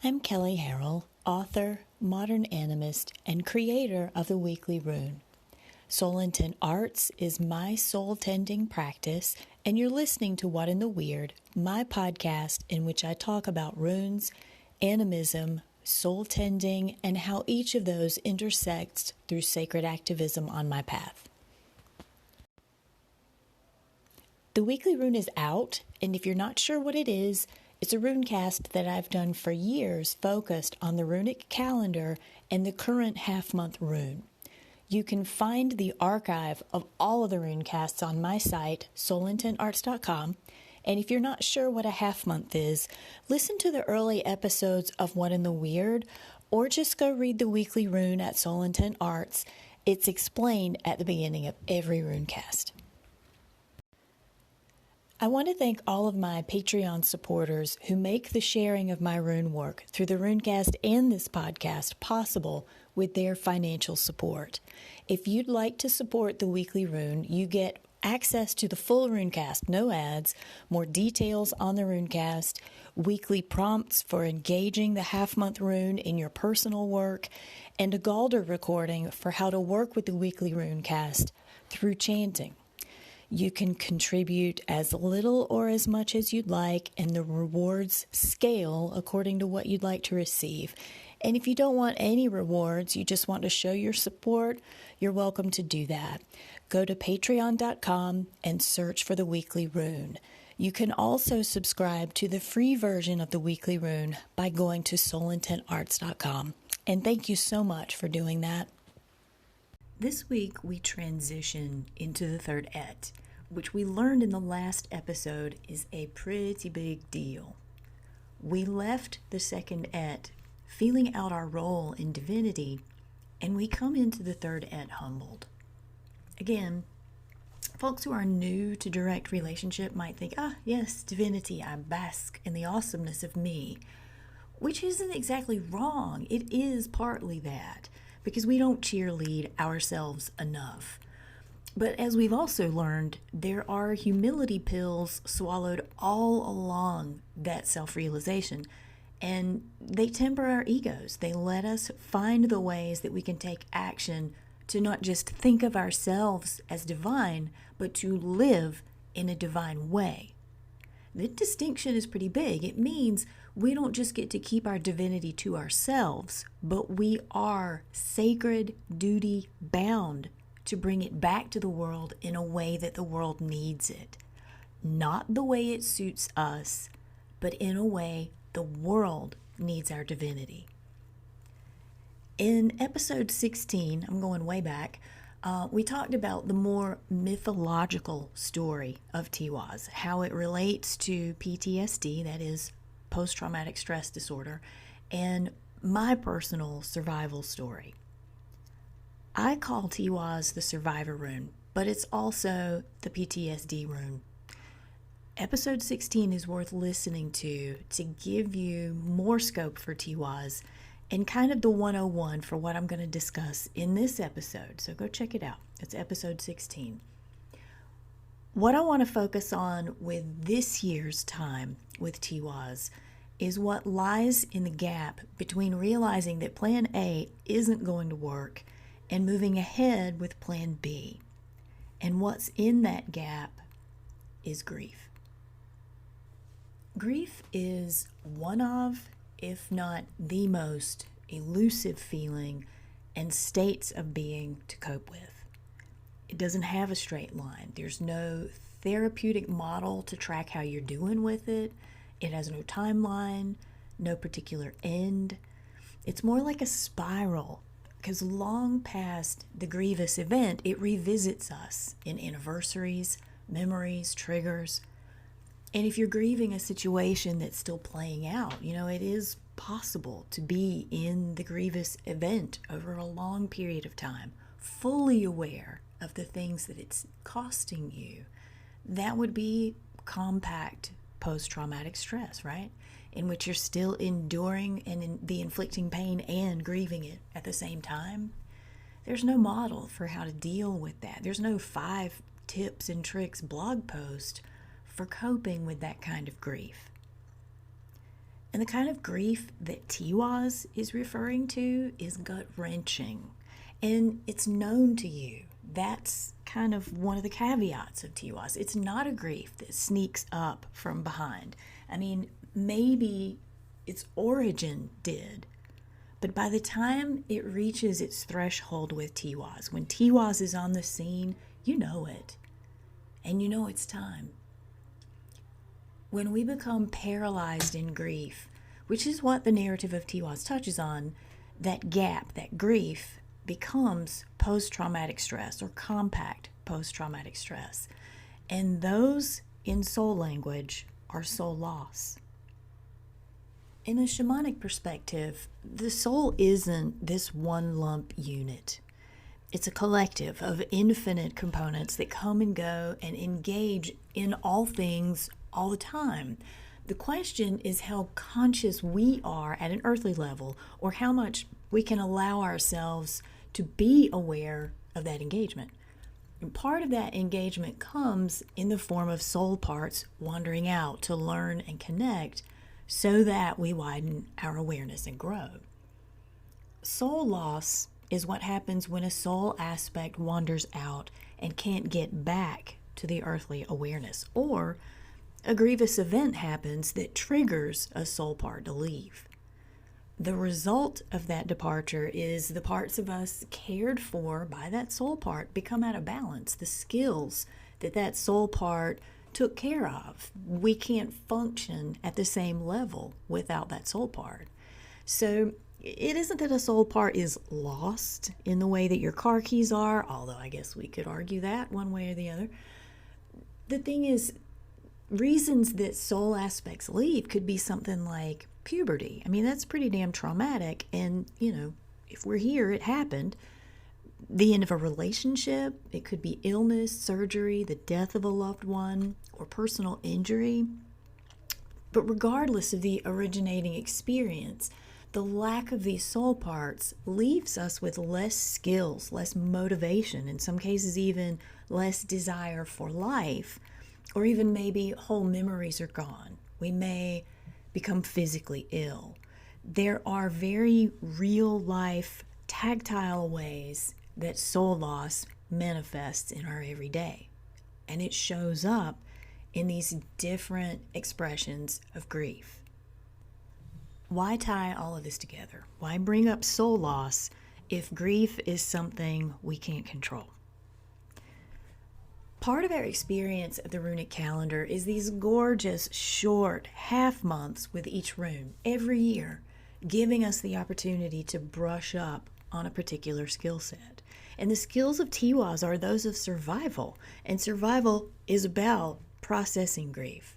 I'm Kelley Harrell, author, modern animist, and creator of the Weekly Rune. Soul Intent Arts is my soul-tending practice, and you're listening to What in the Weird, my podcast in which I talk about runes, animism, soul-tending, and how each of those intersects through sacred activism on my path. The Weekly Rune is out, and if you're not sure what it is, it's a runecast that I've done for years focused on the runic calendar and the current half-month rune. You can find the archive of all of the runecasts on my site, soulintentarts.com, and if you're not sure what a half-month is, listen to the early episodes of What in the Weird, or just go read the Weekly Rune at Soul Intent Arts. It's explained at the beginning of every runecast. I want to thank all of my Patreon supporters who make the sharing of my rune work through the runecast and this podcast possible with their financial support. If you'd like to support the Weekly Rune, you get access to the full runecast, no ads, more details on the runecast, weekly prompts for engaging the half-month rune in your personal work, and a Galder recording for how to work with the Weekly Runecast through chanting. You can contribute as little or as much as you'd like, and the rewards scale according to what you'd like to receive. And if you don't want any rewards, you just want to show your support, you're welcome to do that. Go to patreon.com and search for the Weekly Rune. You can also subscribe to the free version of the Weekly Rune by going to soulintentarts.com. And thank you so much for doing that. This week we transition into the third aett, which we learned in the last episode is a pretty big deal. We left the second aett feeling out our role in divinity, and we come into the third aett humbled. Again, folks who are new to direct relationship might think, yes, divinity, I bask in the awesomeness of me, which isn't exactly wrong. It is partly that, because we don't cheerlead ourselves enough. But as we've also learned, there are humility pills swallowed all along that self-realization, and they temper our egos. They let us find the ways that we can take action to not just think of ourselves as divine, but to live in a divine way. The distinction is pretty big. It means we don't just get to keep our divinity to ourselves, but we are sacred duty bound to bring it back to the world in a way that the world needs it. Not the way it suits us, but in a way the world needs our divinity. In episode 16, I'm going way back, we talked about the more mythological story of Tiwaz, how it relates to PTSD, that is post-traumatic stress disorder, and my personal survival story. I call Tiwaz the survivor rune, but it's also the PTSD rune. Episode 16 is worth listening to give you more scope for Tiwaz and kind of the 101 for what I'm going to discuss in this episode. So go check it out. It's episode 16. What I want to focus on with this year's time with Tiwaz is what lies in the gap between realizing that plan A isn't going to work and moving ahead with plan B. And what's in that gap is grief. Grief is one of, if not the most elusive feeling and states of being to cope with. It doesn't have a straight line. There's no therapeutic model to track how you're doing with it. It has no timeline, no particular end. It's more like a spiral, because long past the grievous event, it revisits us in anniversaries, memories, triggers. And if you're grieving a situation that's still playing out, it is possible to be in the grievous event over a long period of time, fully aware of the things that it's costing you. That would be compact post-traumatic stress, right? In which you're still enduring and the inflicting pain and grieving it at the same time. There's no model for how to deal with that. There's no 5 tips and tricks blog post for coping with that kind of grief. And the kind of grief that Tiwaz is referring to is gut-wrenching, and it's known to you. That's kind of one of the caveats of Tiwaz. It's not a grief that sneaks up from behind. I mean, maybe its origin did, but by the time it reaches its threshold with Tiwaz, when Tiwaz is on the scene, you know it, and you know it's time. When we become paralyzed in grief, which is what the narrative of Tiwaz touches on, that gap, that grief, becomes post-traumatic stress or compact post-traumatic stress. And those, in soul language, are soul loss. In a shamanic perspective, the soul isn't this one lump unit. It's a collective of infinite components that come and go and engage in all things all the time. The question is how conscious we are at an earthly level, or how much we can allow ourselves to be aware of that engagement. And part of that engagement comes in the form of soul parts wandering out to learn and connect so that we widen our awareness and grow. Soul loss is what happens when a soul aspect wanders out and can't get back to the earthly awareness, or a grievous event happens that triggers a soul part to leave. The result of that departure is the parts of us cared for by that soul part become out of balance. The skills that that soul part took care of, we can't function at the same level without that soul part. So it isn't that a soul part is lost in the way that your car keys are, although I guess we could argue that one way or the other. The thing is, reasons that soul aspects leave could be something like puberty. I mean, that's pretty damn traumatic. And, if we're here, it happened. The end of a relationship, it could be illness, surgery, the death of a loved one, or personal injury. But regardless of the originating experience, the lack of these soul parts leaves us with less skills, less motivation, in some cases even less desire for life. Or even maybe whole memories are gone. We may become physically ill. There are very real life, tactile ways that soul loss manifests in our everyday. And it shows up in these different expressions of grief. Why tie all of this together? Why bring up soul loss if grief is something we can't control? Part of our experience of the runic calendar is these gorgeous, short half months with each rune every year, giving us the opportunity to brush up on a particular skill set. And the skills of Tiwaz are those of survival, and survival is about processing grief.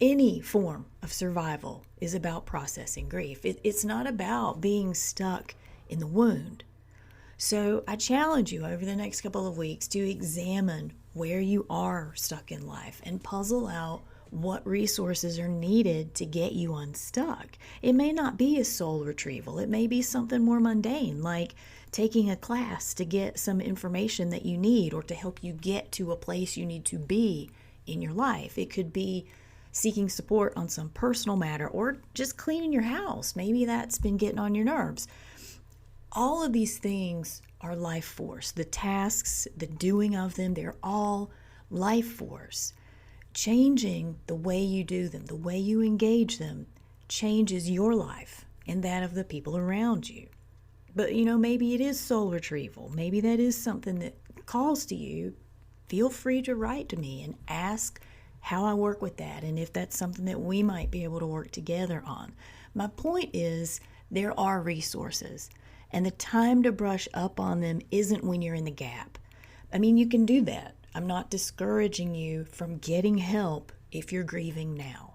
Any form of survival is about processing grief. It's not about being stuck in the wound. So I challenge you over the next couple of weeks to examine where you are stuck in life and puzzle out what resources are needed to get you unstuck. It may not be a soul retrieval. It may be something more mundane, like taking a class to get some information that you need or to help you get to a place you need to be in your life. It could be seeking support on some personal matter or just cleaning your house. Maybe that's been getting on your nerves. All of these things are life force. The tasks, the doing of them, they're all life force. Changing the way you do them, the way you engage them, changes your life and that of the people around you. But, maybe it is soul retrieval. Maybe that is something that calls to you. Feel free to write to me and ask how I work with that and if that's something that we might be able to work together on. My point is there are resources. And the time to brush up on them isn't when you're in the gap. I mean, you can do that. I'm not discouraging you from getting help if you're grieving now.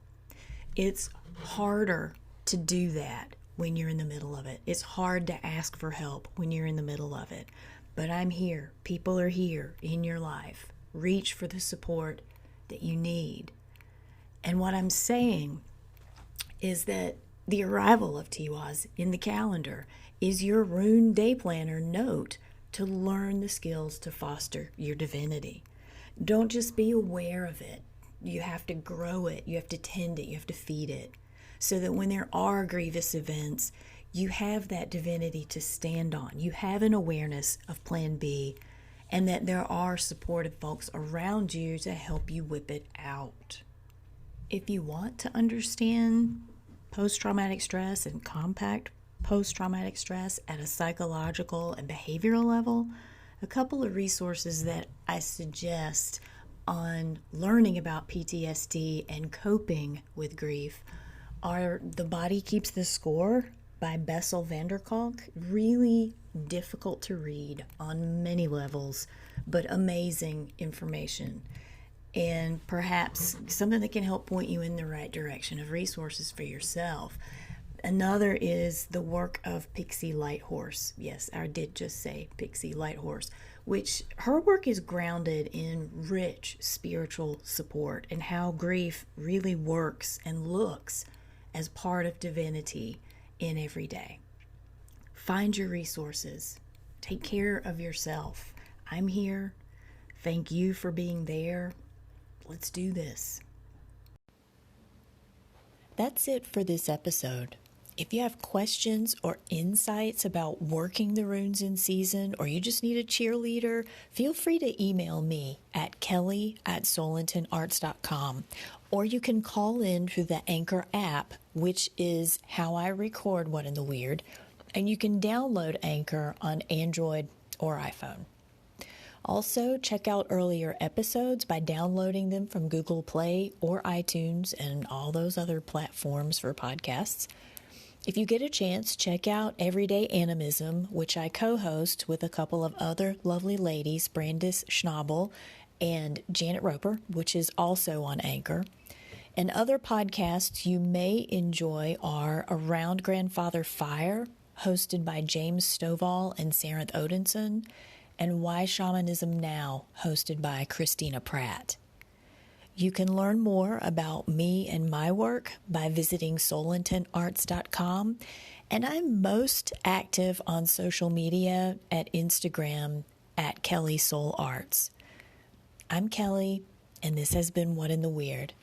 It's harder to do that when you're in the middle of it. It's hard to ask for help when you're in the middle of it. But I'm here. People are here in your life. Reach for the support that you need. And what I'm saying is that the arrival of Tiwaz in the calendar is your rune day planner note to learn the skills to foster your divinity. Don't just be aware of it. You have to grow it. You have to tend it. You have to feed it. so that when there are grievous events, you have that divinity to stand on. You have an awareness of Plan B, and that there are supportive folks around you to help you whip it out. If you want to understand post-traumatic stress and compact post-traumatic stress at a psychological and behavioral level, a couple of resources that I suggest on learning about PTSD and coping with grief are The Body Keeps the Score by Bessel van der Kolk. Really difficult to read on many levels, but amazing information. And perhaps something that can help point you in the right direction of resources for yourself. Another is the work of Pixie Lighthorse. Yes, I did just say Pixie Lighthorse, which her work is grounded in rich spiritual support and how grief really works and looks as part of divinity in every day. Find your resources. Take care of yourself. I'm here. Thank you for being there. Let's do this. That's it for this episode. If you have questions or insights about working the runes in season, or you just need a cheerleader, feel free to email me at Kelley@soulintonarts.com, or you can call in through the Anchor app, which is how I record What in the Weird, and you can download Anchor on Android or iPhone. Also, check out earlier episodes by downloading them from Google Play or iTunes and all those other platforms for podcasts. If you get a chance, check out Everyday Animism, which I co-host with a couple of other lovely ladies, Brandis Schnabel and Janet Roper, which is also on Anchor. And other podcasts you may enjoy are Around Grandfather Fire, hosted by James Stovall and Sarenth Odinson, and Why Shamanism Now, hosted by Christina Pratt. You can learn more about me and my work by visiting soulintonarts.com, and I'm most active on social media at Instagram at Kelley Soul Arts. I'm Kelley, and this has been What in the Weird.